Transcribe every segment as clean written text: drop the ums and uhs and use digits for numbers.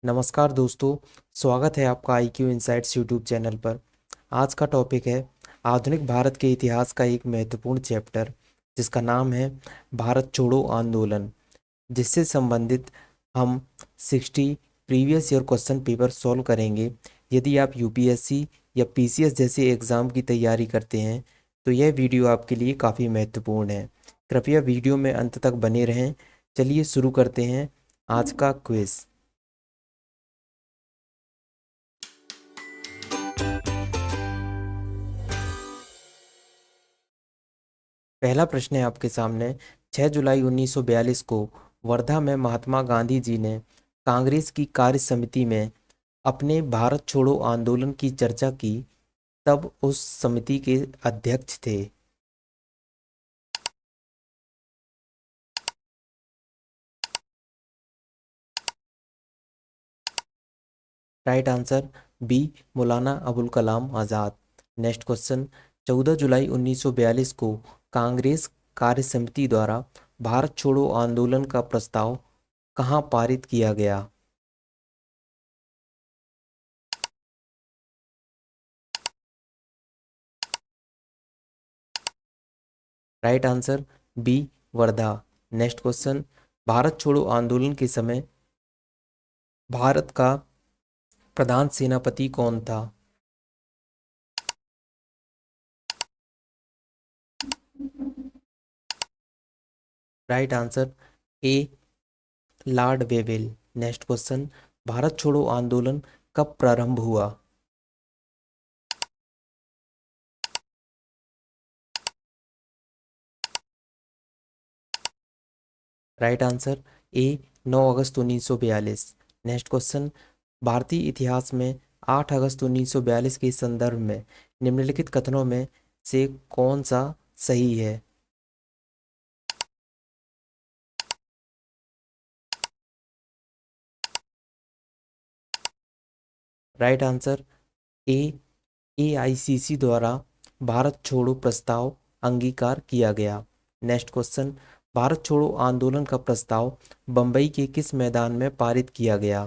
नमस्कार दोस्तों, स्वागत है आपका IQ इनसाइट्स यूट्यूब चैनल पर। आज का टॉपिक है आधुनिक भारत के इतिहास का एक महत्वपूर्ण चैप्टर, जिसका नाम है भारत छोड़ो आंदोलन। जिससे संबंधित हम 60 previous year question paper solve करेंगे। यदि आप यूपीएससी या पीसीएस जैसे एग्ज़ाम की तैयारी करते हैं तो यह वीडियो आपके लिए काफ़ी महत्वपूर्ण है। कृपया वीडियो में अंत तक बने रहें। चलिए शुरू करते हैं आज का क्विज़। पहला प्रश्न है आपके सामने। 6 जुलाई 1942 को वर्धा में महात्मा गांधी जी ने कांग्रेस की कार्य समिति में अपने भारत छोड़ो आंदोलन की चर्चा की। तब उस समिति के अध्यक्ष थे। Right answer B, Maulana Abul Kalam Azad. Next question. 14 जुलाई 1942 को कांग्रेस कार्य समिति द्वारा भारत छोड़ो आंदोलन का प्रस्ताव कहाँ पारित किया गया? Right answer B, Wardha. Next question. Bharat छोड़ो आंदोलन के समय भारत का प्रधान सेनापति कौन था? राइट आंसर ए, Lord Wavell. Next question. Bharat छोड़ो आंदोलन कब प्रारंभ हुआ? राइट आंसर ए, 9 अगस्त 1942। Next question. भारतीय इतिहास में 8 अगस्त 1942 के संदर्भ में निम्नलिखित कथनों में से कौन सा सही है? राइट आंसर ए, AICC द्वारा भारत छोड़ो प्रस्ताव अंगीकार किया गया। Next question. भारत छोड़ो आंदोलन का प्रस्ताव बंबई के किस मैदान में पारित किया गया?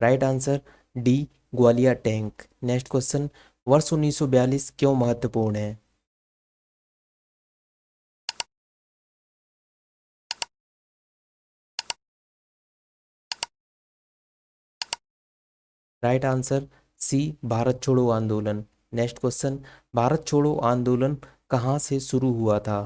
Right answer D, Gwalior tank. Next question. वर्ष 1942 क्यों महत्वपूर्ण है? राइट आंसर सी, भारत छोड़ो आंदोलन। Next question. भारत छोड़ो आंदोलन कहाँ से शुरू हुआ था?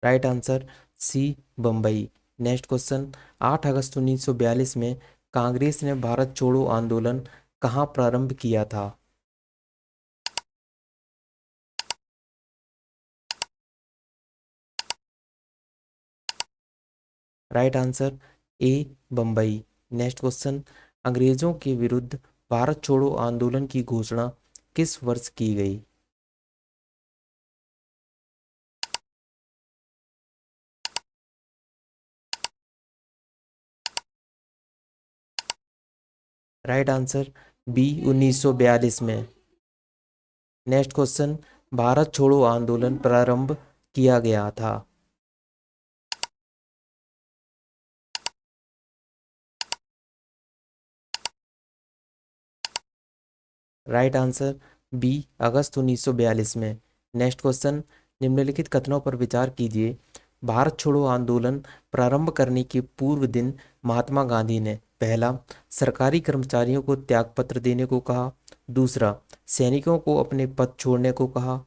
Right answer C, Bombay. Next question. 8 अगस्त 1942 में कांग्रेस ने भारत छोड़ो आंदोलन कहाँ प्रारंभ किया था? राइट आंसर ए, बम्बई। Next question. अंग्रेजों के विरुद्ध भारत छोड़ो आंदोलन की घोषणा किस वर्ष की गई? राइट आंसर बी, 1942 में। Next question. भारत छोड़ो आंदोलन प्रारंभ किया गया था। राइट आंसर बी, अगस्त 1942 में। Next question. निम्नलिखित कथनों पर विचार कीजिए। भारत छोड़ो आंदोलन प्रारंभ करने के पूर्व दिन महात्मा गांधी ने पहला, सरकारी कर्मचारियों को त्यागपत्र देने को कहा। दूसरा, सैनिकों को अपने पद छोड़ने को कहा।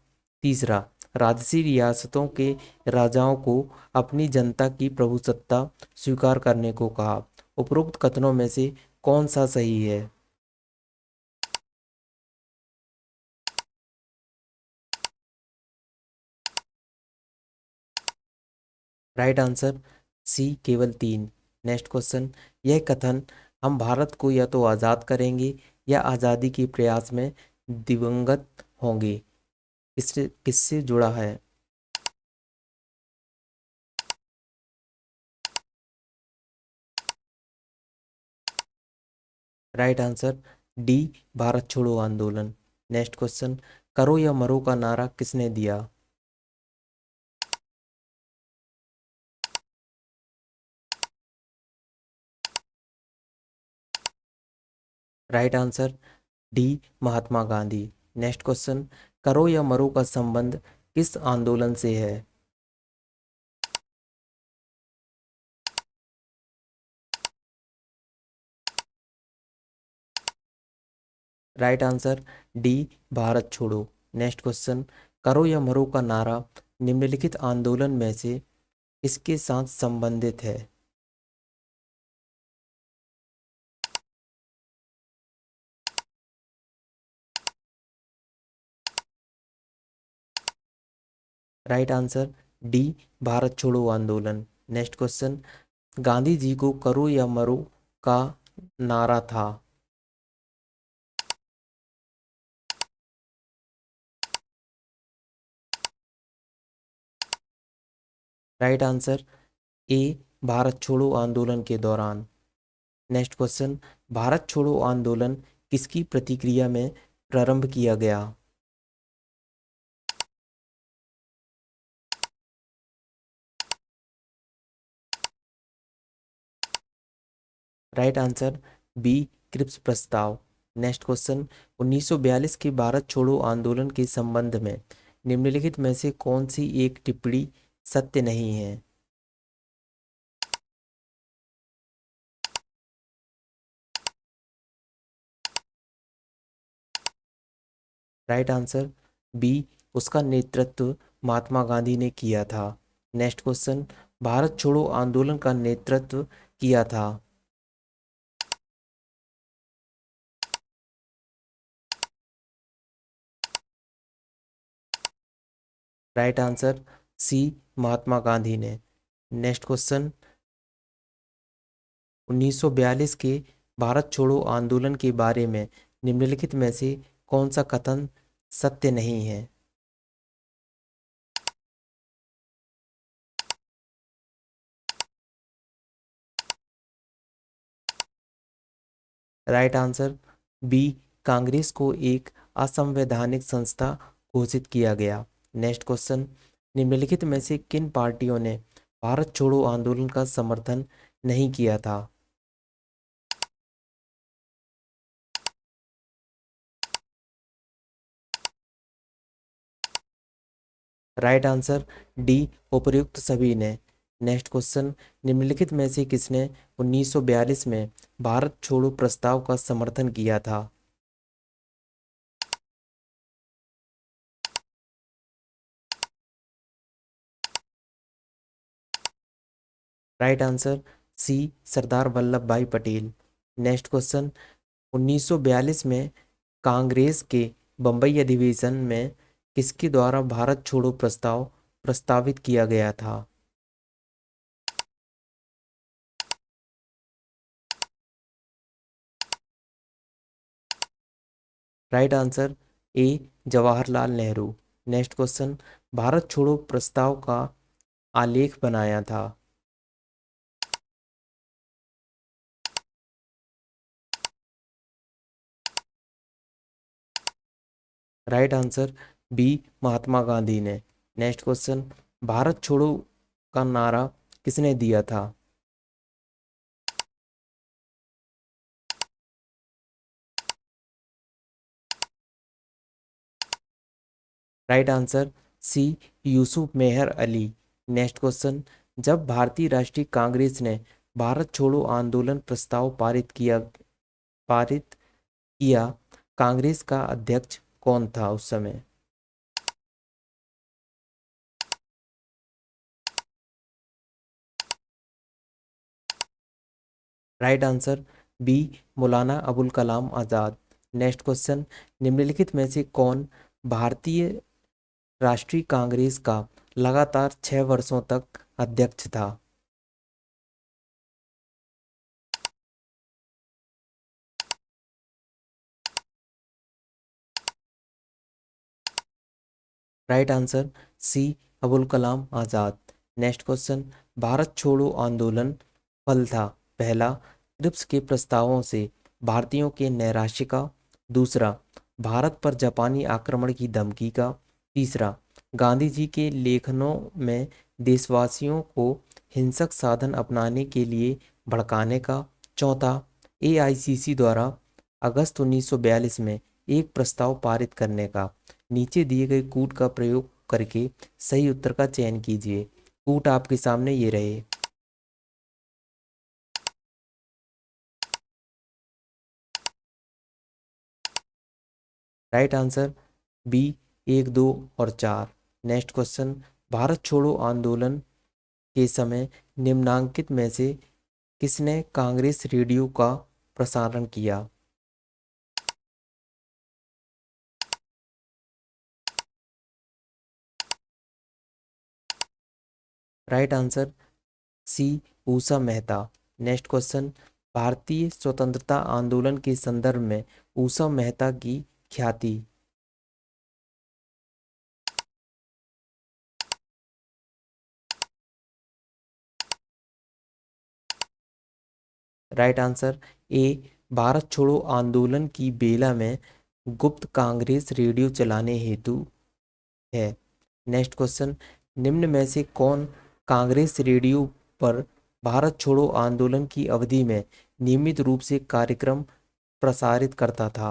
तीसरा, राजसी रियासतों के राजाओं को अपनी जनता की प्रभुसत्ता स्वीकार करने को कहा। उपरोक्त कथनों में से कौन सा सही है? राइट आंसर सी, केवल तीन। Next question. यह कथन हम भारत को या तो आज़ाद करेंगे या आज़ादी के प्रयास में दिवंगत होंगे, किससे किससे जुड़ा है? राइट आंसर डी भारत छोड़ो आंदोलन। नेक्स्ट क्वेश्चन, करो या मरो का नारा किसने दिया? Right answer D Mahatma Gandhi. Next question, करो या मरो का संबंध किस आंदोलन से है? राइट आंसर डी भारत छोड़ो। नेक्स्ट क्वेश्चन, करो या मरो का नारा निम्नलिखित आंदोलन में से किसके साथ संबंधित है? राइट आंसर डी भारत छोड़ो आंदोलन। नेक्स्ट क्वेश्चन, गांधी जी को करो या मरो का नारा था? राइट आंसर ए भारत छोड़ो आंदोलन के दौरान। नेक्स्ट क्वेश्चन, भारत छोड़ो आंदोलन किसकी प्रतिक्रिया में प्रारंभ किया गया? राइट आंसर बी क्रिप्स प्रस्ताव। नेक्स्ट क्वेश्चन, 1942 के भारत छोड़ो आंदोलन के संबंध में निम्नलिखित में से कौन सी एक टिप्पणी सत्य नहीं है? राइट आंसर बी उसका नेतृत्व महात्मा गांधी ने किया था। नेक्स्ट क्वेश्चन, भारत छोड़ो आंदोलन का नेतृत्व किया था? राइट आंसर सी महात्मा गांधी ने। नेक्स्ट क्वेश्चन, 1942 के भारत छोड़ो आंदोलन के बारे में निम्नलिखित में से कौन सा कथन सत्य नहीं है? राइट आंसर बी कांग्रेस को एक असंवैधानिक संस्था घोषित किया गया। नेक्स्ट क्वेश्चन, निम्नलिखित में से किन पार्टियों ने भारत छोड़ो आंदोलन का समर्थन नहीं किया था? राइट आंसर डी उपर्युक्त सभी ने। नेक्स्ट क्वेश्चन, निम्नलिखित में से किसने 1942 में भारत छोड़ो प्रस्ताव का समर्थन किया था? राइट आंसर सी सरदार वल्लभ भाई पटेल। नेक्स्ट क्वेश्चन, 1942 में कांग्रेस के बम्बई अधिवेशन में किसके द्वारा भारत छोड़ो प्रस्ताव प्रस्तावित किया गया था? राइट आंसर ए जवाहरलाल नेहरू। नेक्स्ट क्वेश्चन, भारत छोड़ो प्रस्ताव का आलेख बनाया था? Right answer B Mahatma Gandhi ने। नेक्स्ट क्वेश्चन, भारत छोड़ो का नारा किसने दिया था? राइट आंसर सी यूसुफ मेहर अली। नेक्स्ट क्वेश्चन, जब भारतीय राष्ट्रीय कांग्रेस ने भारत छोड़ो आंदोलन प्रस्ताव पारित किया, कांग्रेस का अध्यक्ष कौन था उस समय? Right answer B Maulana Abul Kalam Azad. Next question, निम्नलिखित में से कौन भारतीय राष्ट्रीय कांग्रेस का लगातार 6 वर्षों तक अध्यक्ष था? राइट आंसर सी अबुल कलाम आज़ाद। नेक्स्ट क्वेश्चन, भारत छोड़ो आंदोलन फल था? पहला, क्रिप्स के प्रस्तावों से भारतीयों के नैराश्य का। दूसरा, भारत पर जापानी आक्रमण की धमकी का। तीसरा, गांधी जी के लेखनों में देशवासियों को हिंसक साधन अपनाने के लिए भड़काने का। चौथा, एआईसीसी द्वारा अगस्त 1942 में एक प्रस्ताव पारित करने का। नीचे दिए गए कूट का प्रयोग करके सही उत्तर का चयन कीजिए। कूट आपके सामने ये रहे। राइट आंसर बी, एक, दो और चार। नेक्स्ट क्वेश्चन, भारत छोड़ो आंदोलन के समय निम्नांकित में से किसने कांग्रेस रेडियो का प्रसारण किया? Right answer C, Usha Mehta. Next question, भारतीय स्वतंत्रता आंदोलन के संदर्भ में ऊषा मेहता की ख्याति। राइट आंसर ए, भारत छोड़ो आंदोलन की बेला में गुप्त कांग्रेस रेडियो चलाने हेतु है। नेक्स्ट क्वेश्चन, निम्न में से कौन कांग्रेस रेडियो पर भारत छोड़ो आंदोलन की अवधि में नियमित रूप से कार्यक्रम प्रसारित करता था?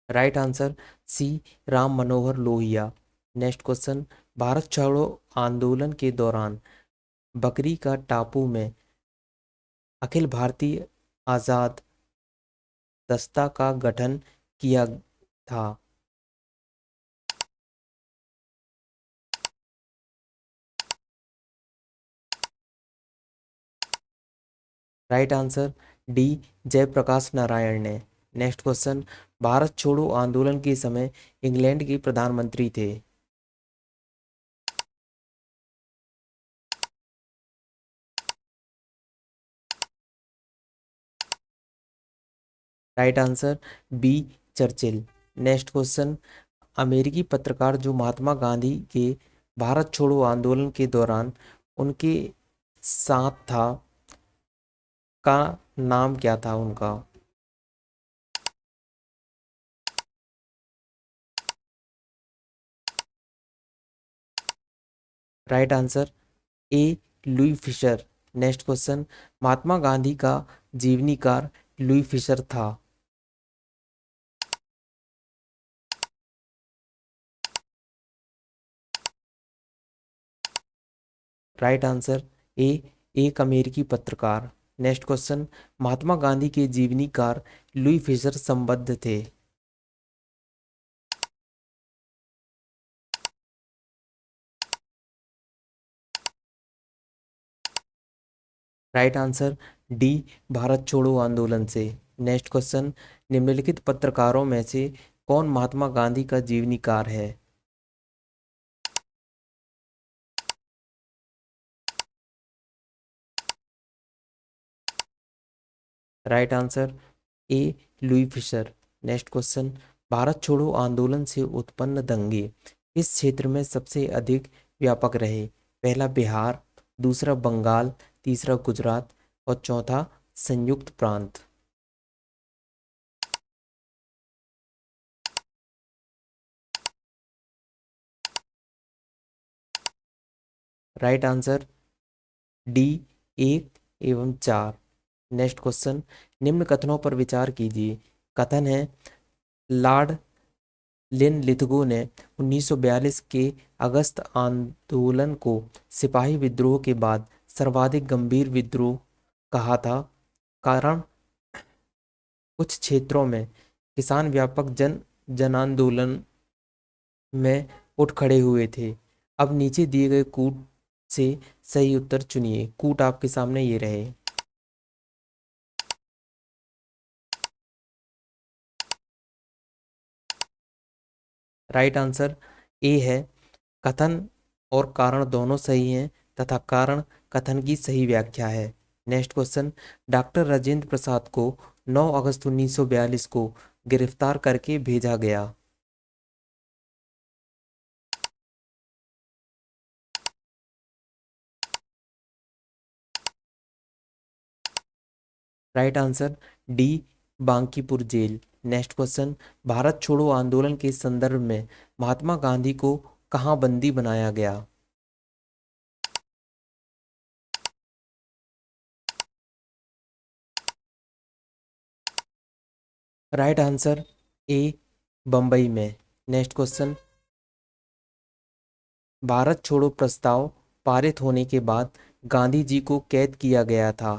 राइट आंसर सी, राम मनोहर लोहिया। नेक्स्ट क्वेश्चन, भारत छोड़ो आंदोलन के दौरान बकरी का टापू में अखिल भारतीय आजाद दस्ता का गठन किया था। Right answer D, Jayaprakash Narayan ने। नेक्स्ट क्वेश्चन, भारत छोड़ो आंदोलन के समय इंग्लैंड के प्रधानमंत्री थे। Right answer B, Churchill. Next question, अमेरिकी पत्रकार जो महात्मा गांधी के भारत छोड़ो आंदोलन के दौरान उनके साथ था, का नाम क्या था उनका? Right answer A, Louis Fischer. Next question, Mahatma Gandhi का जीवनीकार लुई फिशर था। राइट आंसर ए, एक अमेरिकी पत्रकार। नेक्स्ट क्वेश्चन, महात्मा गांधी के जीवनीकार लुई फिशर संबद्ध थे। राइट आंसर डी, भारत छोड़ो आंदोलन से। नेक्स्ट क्वेश्चन, निम्नलिखित पत्रकारों में से कौन महात्मा गांधी का जीवनीकार है? Right answer A, Louis Fischer. Next question, Bharat छोड़ो आंदोलन से उत्पन्न दंगे इस क्षेत्र में सबसे अधिक व्यापक रहे? पहला बिहार, दूसरा बंगाल, तीसरा गुजरात और चौथा संयुक्त प्रांत। राइट आंसर डी, एक एवं चार। नेक्स्ट क्वेश्चन, निम्न कथनों पर विचार कीजिए। कथन है, लॉर्ड लिनलिथगो ने 1942 के अगस्त आंदोलन को सिपाही विद्रोह के बाद सर्वाधिक गंभीर विद्रोह कहा था। कारण, कुछ क्षेत्रों में किसान व्यापक जन आंदोलन में उठ खड़े हुए थे। अब नीचे दिए गए कूट से सही उत्तर चुनिए। कूट आपके सामने ये रहे। राइट आंसर ए है, कथन और कारण दोनों सही हैं तथा कारण कथन की सही व्याख्या है। Next question, doctor Rajendra Prasad को 9 अगस्त 1942 को गिरफ्तार करके भेजा गया। Right answer D, Bankipur jail. Next question, Bharat छोड़ो आंदोलन के संदर्भ में महात्मा गांधी को कहाँ बंदी बनाया गया? राइट आंसर ए, बम्बई में। नेक्स्ट क्वेश्चन, भारत छोड़ो प्रस्ताव पारित होने के बाद गांधी जी को कैद किया गया था।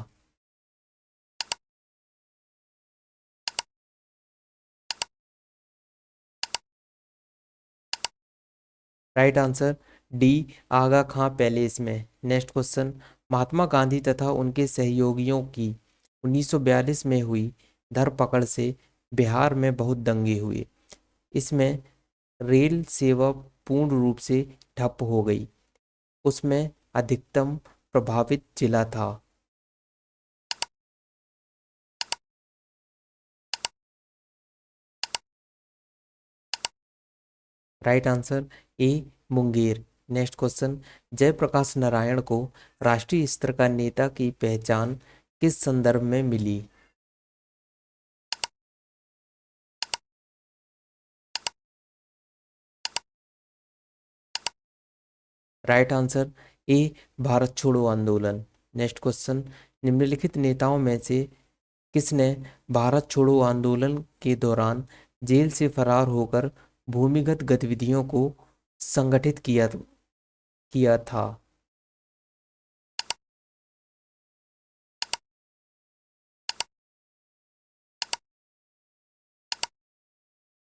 राइट आंसर डी, आगा खां पैलेस में। नेक्स्ट क्वेश्चन, महात्मा गांधी तथा उनके सहयोगियों की 1942 में हुई धरपकड़ से बिहार में बहुत दंगे हुए। इसमें रेल सेवा पूर्ण रूप से ठप हो गई। उसमें अधिकतम प्रभावित जिला था। Right answer A, Munger. Next question, Jayaprakash Narayan को राष्ट्रीय स्तर का नेता की पहचान किस संदर्भ में मिली? राइट आंसर ए, भारत छोड़ो आंदोलन। नेक्स्ट क्वेश्चन, निम्नलिखित नेताओं में से किसने भारत छोड़ो आंदोलन के दौरान जेल से फरार होकर भूमिगत गतिविधियों को संगठित किया था?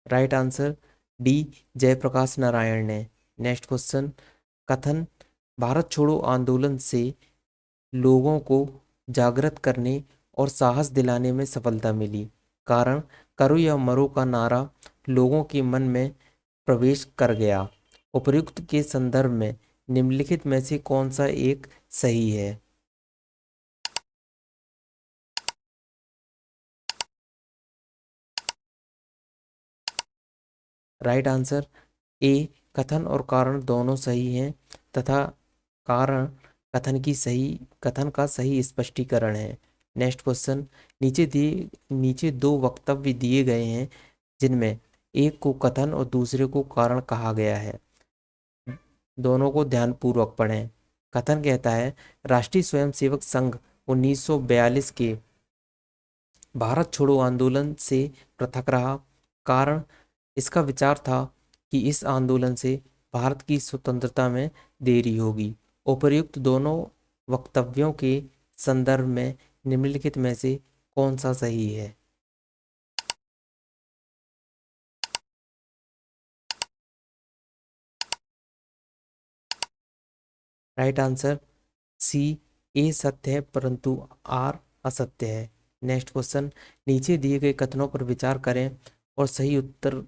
Right answer D, Jayaprakash Narayan ने। नेक्स्ट क्वेश्चन, कथन, भारत छोड़ो आंदोलन से लोगों को जागृत करने और साहस दिलाने में सफलता मिली। कारण, करो या मरो का नारा लोगों के मन में प्रवेश कर गया। उपर्युक्त के संदर्भ में निम्नलिखित में से कौन सा एक सही है? राइट आंसर ए, कथन और कारण दोनों सही हैं तथा कारण कथन का सही स्पष्टीकरण है। नेक्स्ट क्वेश्चन, नीचे दो वक्तव्य दिए गए हैं जिनमें एक को कथन और दूसरे को कारण कहा गया है। दोनों को ध्यानपूर्वक पढ़ें। कथन कहता है, राष्ट्रीय स्वयंसेवक संघ 1942 के भारत छोड़ो आंदोलन से पृथक रहा। कारण, इसका विचार था कि इस आंदोलन से भारत की स्वतंत्रता में देरी होगी। उपर्युक्त दोनों वक्तव्यों के संदर्भ में निम्नलिखित में से कौन सा सही है? राइट आंसर सी, ए सत्य है परंतु आर असत्य है। नेक्स्ट क्वेश्चन, नीचे दिए गए कथनों पर विचार करें और सही उत्तर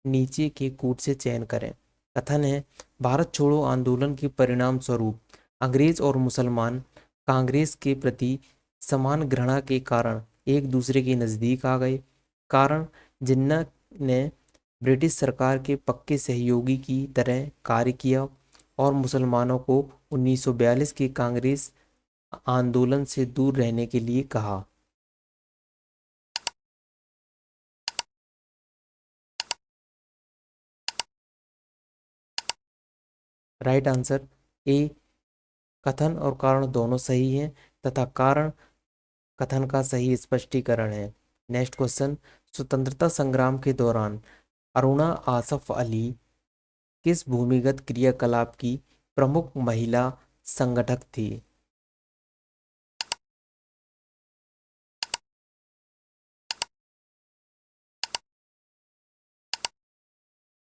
नीचे के कूट से चयन करें। कथन है, भारत छोड़ो आंदोलन के परिणाम स्वरूप अंग्रेज और मुसलमान कांग्रेस के प्रति समान घृणा के कारण एक दूसरे के नजदीक आ गए। कारण, जिन्ना ने ब्रिटिश सरकार के पक्के सहयोगी की तरह कार्य किया और मुसलमानों को 1942 के कांग्रेस आंदोलन से दूर रहने के लिए कहा। राइट आंसर ए, कथन और कारण दोनों सही हैं तथा कारण कथन का सही स्पष्टीकरण है। नेक्स्ट क्वेश्चन, स्वतंत्रता संग्राम के दौरान अरुणा आसफ अली किस भूमिगत क्रियाकलाप की प्रमुख महिला संगठक थी?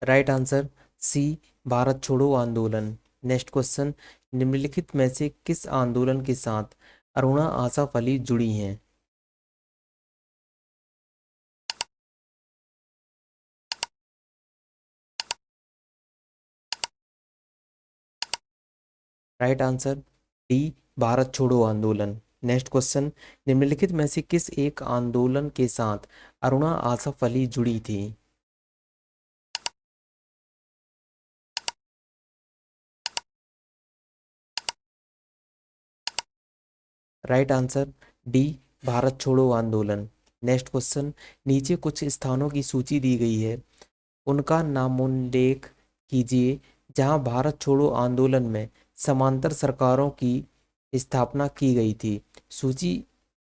राइट आंसर सी, भारत छोड़ो आंदोलन। नेक्स्ट क्वेश्चन, निम्नलिखित में से किस आंदोलन के साथ अरुणा आसफ अली जुड़ी हैं? राइट आंसर डी, भारत छोड़ो आंदोलन। नेक्स्ट क्वेश्चन, निम्नलिखित में से किस एक आंदोलन के साथ अरुणा आसफ अली जुड़ी थी? राइट आंसर डी, भारत छोड़ो आंदोलन। नेक्स्ट क्वेश्चन, नीचे कुछ स्थानों की सूची दी गई है, उनका नामोल्लेख कीजिए जहां भारत छोड़ो आंदोलन में समांतर सरकारों की स्थापना की गई थी। सूची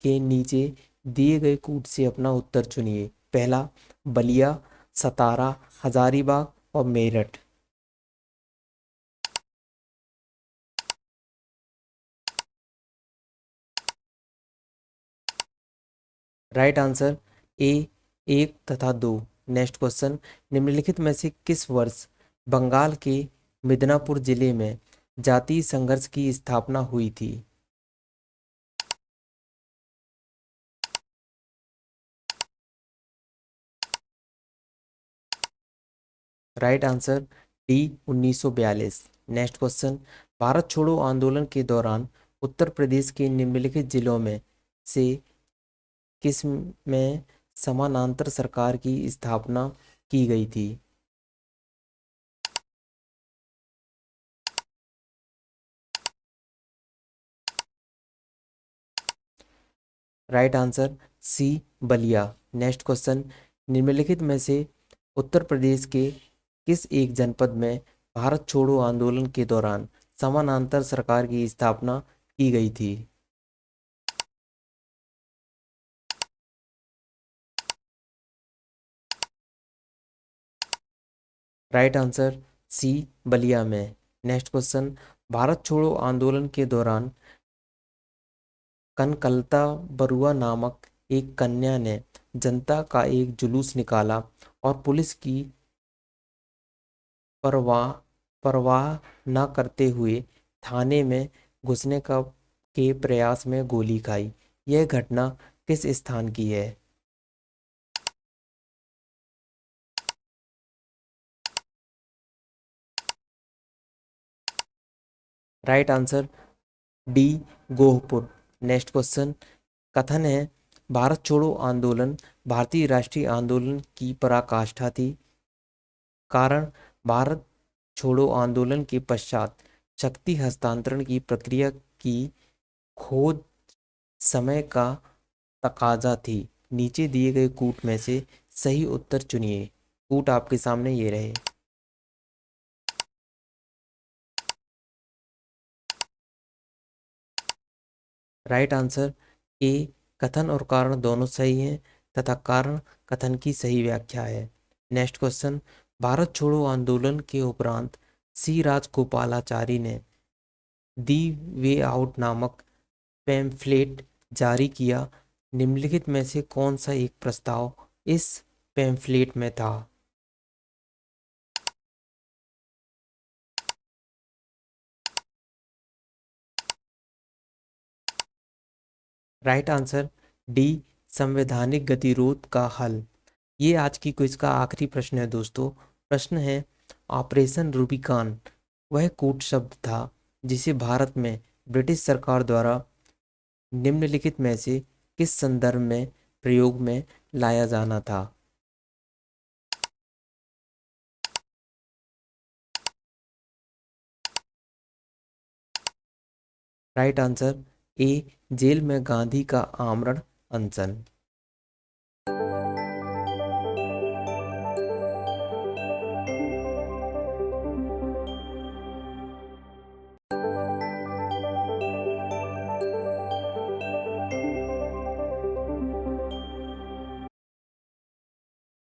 के नीचे दिए गए कूट से अपना उत्तर चुनिए। पहला, बलिया, सतारा, हजारीबाग और मेरठ। राइट आंसर ए, एक तथा दो। नेक्स्ट क्वेश्चन, निम्नलिखित में से किस वर्ष बंगाल के मिदनापुर जिले में जातीय संघर्ष की स्थापना हुई थी? Right answer D, 1942। Next question, Bharat छोड़ो आंदोलन के दौरान उत्तर प्रदेश के निम्नलिखित जिलों में से किस में समानांतर सरकार की स्थापना की गई थी? Right answer C, Ballia. Next question, निम्नलिखित में से उत्तर प्रदेश के किस एक जनपद में भारत छोड़ो आंदोलन के दौरान समानांतर सरकार की स्थापना की गई थी? राइट आंसर सी, बलिया में। नेक्स्ट क्वेश्चन, भारत छोड़ो आंदोलन के दौरान कनकलता बरुआ नामक एक कन्या ने जनता का एक जुलूस निकाला और पुलिस की परवाह परवाह न करते हुए थाने में घुसने का के प्रयास में गोली खाई। यह घटना किस स्थान की है? Right answer D, Gohpur. Next question, कथन है भारत छोड़ो आंदोलन भारतीय राष्ट्रीय आंदोलन की पराकाष्ठा थी। कारण, भारत छोड़ो आंदोलन के पश्चात शक्ति हस्तांतरण की प्रक्रिया की खोज समय का तकाजा थी। नीचे दिए गए कूट में से सही उत्तर चुनिए। कूट आपके सामने ये रहे। राइट आंसर ए, कथन और कारण दोनों सही हैं तथा कारण कथन की सही व्याख्या है। नेक्स्ट क्वेश्चन, भारत छोड़ो आंदोलन के उपरांत सी राजगोपालाचारी ने दी वे आउट नामक पैम्फलेट जारी किया। निम्नलिखित में से कौन सा एक प्रस्ताव इस पैम्फलेट में था? राइट आंसर डी, संवैधानिक गतिरोध का हल। ये आज की क्विज का आखिरी प्रश्न है दोस्तों। प्रश्न है, ऑपरेशन रूबिकान वह कूट शब्द था जिसे भारत में ब्रिटिश सरकार द्वारा निम्नलिखित में से किस संदर्भ में प्रयोग में लाया जाना था? राइट आंसर ए, जेल में गांधी का आमरण अनशन।